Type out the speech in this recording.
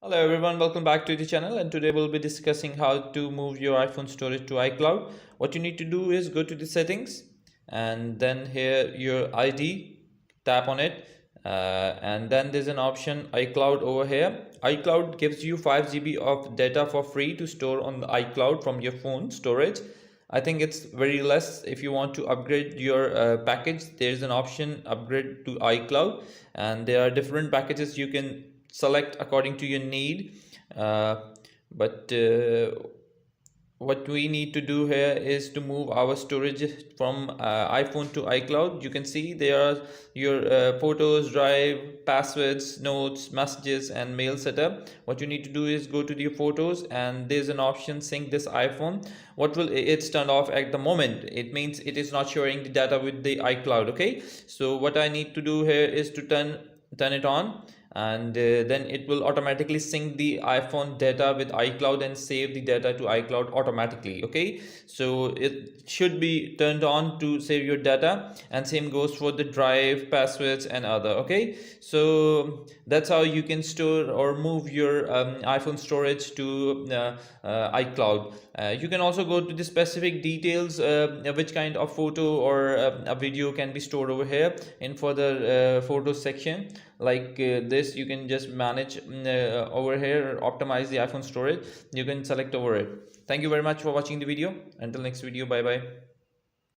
Hello everyone, welcome back to the channel, and today we'll be discussing how to move your iPhone storage to iCloud. What you need to do is go to the settings and then here your ID, tap on it, and then there's an option iCloud over here. iCloud gives you 5 GB of data for free to store on the iCloud from your phone storage. I think it's very less. If you want to upgrade your package, there's an option upgrade to iCloud, and there are different packages you can select according to your need. But what we need to do here is to move our storage from iPhone to iCloud. You can see there are your photos, drive, passwords, notes, messages, and mail setup. What you need to do is go to your photos, and there's an option sync this iPhone. What will it's turned off at the moment? It means it is not sharing the data with the iCloud. Okay, so what I need to do here is to turn it on, and then it will automatically sync the iPhone data with iCloud and save the data to iCloud automatically. Okay, so it should be turned on to save your data, and same goes for the drive, passwords, and other. Okay, so that's how you can store or move your iPhone storage to iCloud. You can also go to the specific details, which kind of photo or a video can be stored over here in further photos section. Like this, you can just manage over here, optimize the iPhone storage. You can select over it. Thank you very much for watching the video. Until next video, bye bye.